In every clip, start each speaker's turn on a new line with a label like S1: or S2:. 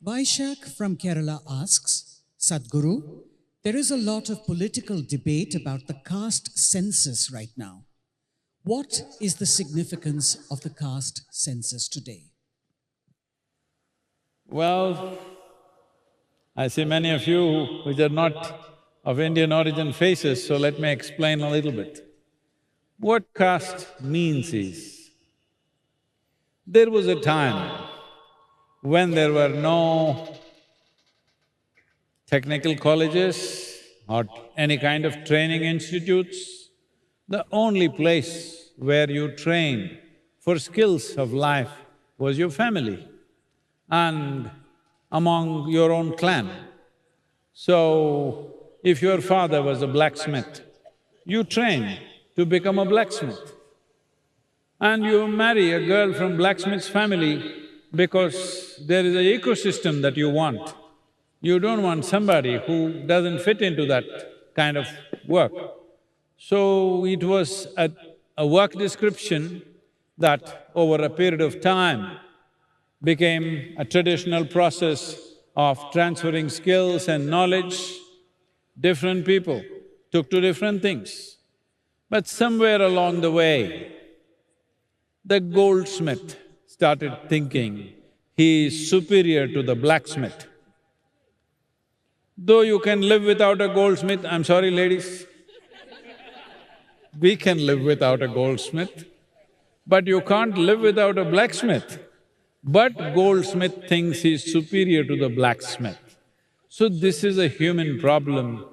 S1: Baishak from Kerala asks, Sadhguru, there is a lot of political debate about the caste census right now. What is the significance of the caste census today?
S2: Well, I see many of you which are not of Indian origin faces, so let me explain a little bit. What caste means is, there was a time when there were no technical colleges or any kind of training institutes. The only place where you trained for skills of life was your family and among your own clan. So, if your father was a blacksmith, you trained to become a blacksmith. And you marry a girl from blacksmith's family because there is an ecosystem that you want. You don't want somebody who doesn't fit into that kind of work. So it was a work description that over a period of time became a traditional process of transferring skills and knowledge. Different people took to different things. But somewhere along the way, the goldsmith started thinking he is superior to the blacksmith. Though you can live without a goldsmith, I'm sorry ladies, we can live without a goldsmith, but you can't live without a blacksmith. But goldsmith thinks he's superior to the blacksmith. So this is a human problem.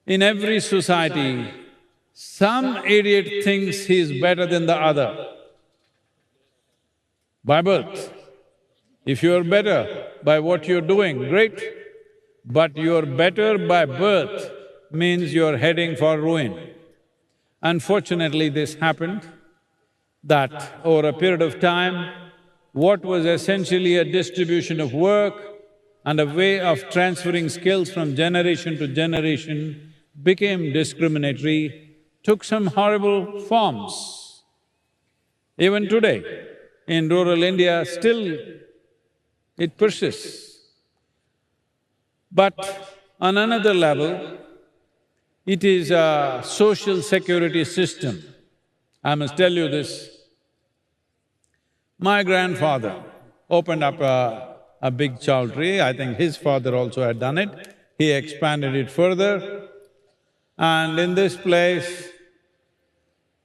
S2: In every society, some idiot thinks he is better than the other by birth. If you are better by what you're doing, great. But you're better by birth means you're heading for ruin. Unfortunately, this happened that over a period of time, what was essentially a distribution of work and a way of transferring skills from generation to generation became discriminatory, took some horrible forms. Even today, in rural India, still it persists. But on another level, it is a social security system. I must tell you this. My grandfather opened up a big chowdhury, I think his father also had done it. He expanded it further, and in this place,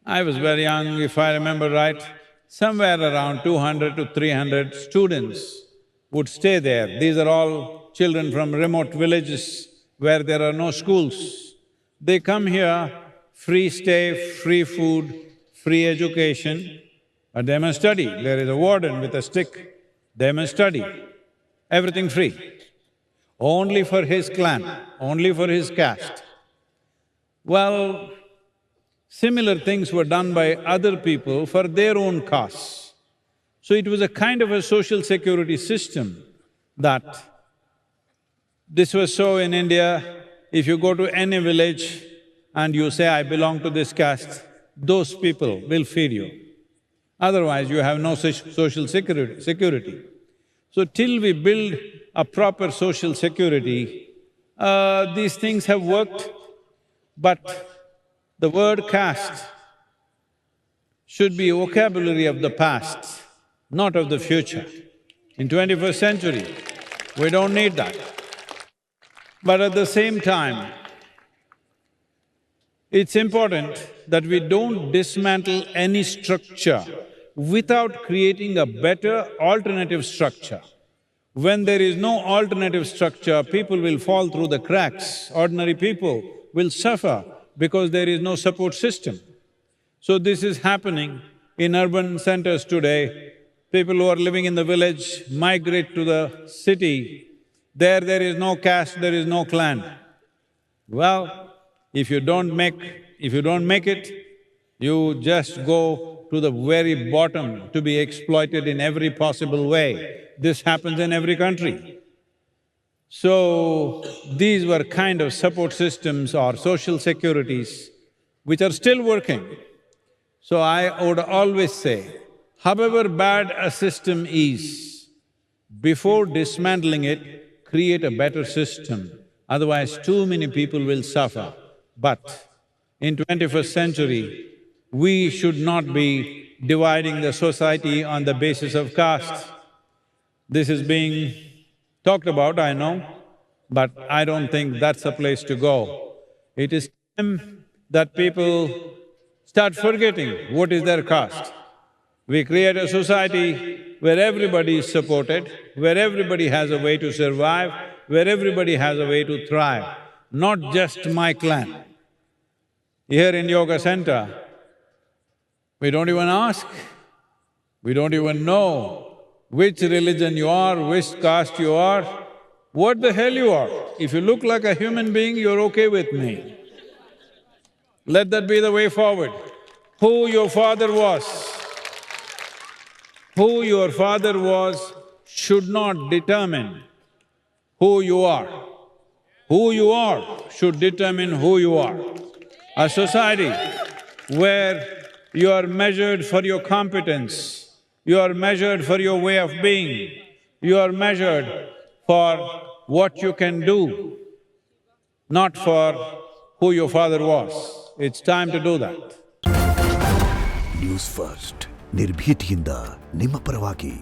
S2: I was very young, if I remember right, somewhere around 200 to 300 students would stay there. These are all children from remote villages where there are no schools. They come here, free stay, free food, free education, but they must study. There is a warden with a stick, they must study. Everything free. Only for his clan, only for his caste. Well, similar things were done by other people for their own cause. So it was a kind of a social security system that this was so in India. If you go to any village and you say, I belong to this caste, those people will feed you. Otherwise, you have no social security. So till we build a proper social security, these things have worked, but the word caste should be a vocabulary of the past, not of the future. In 21st century, we don't need that. But at the same time, it's important that we don't dismantle any structure without creating a better alternative structure. When there is no alternative structure, people will fall through the cracks, ordinary people will suffer because there is no support system. So this is happening in urban centers today. People who are living in the village migrate to the city. There is no caste, there is no clan. Well, if you don't make it, you just go to the very bottom to be exploited in every possible way. This happens in every country. So, these were kind of support systems or social securities which are still working. So I would always say, however bad a system is, before dismantling it, create a better system. Otherwise, too many people will suffer. But in 21st century, we should not be dividing the society on the basis of caste. This is being talked about, I know, but I don't think that's the place to go. It is time that people start forgetting what is their caste. We create a society where everybody is supported, where everybody has a way to survive, where everybody has a way to thrive, not just my clan. Here in Yoga Center, we don't even ask, we don't even know which religion you are, which caste you are, what the hell you are. If you look like a human being, you're okay with me. Let that be the way forward. Who your father was should not determine who you are. Who you are should determine who you are. A society where you are measured for your competence, you are measured for your way of being, you are measured for what you can do, not for who your father was. It's time to do that.
S3: News first ನಿರ್ಭೀತಿಯಿಂದ ನಿಮ್ಮ ಪರವಾಗಿ.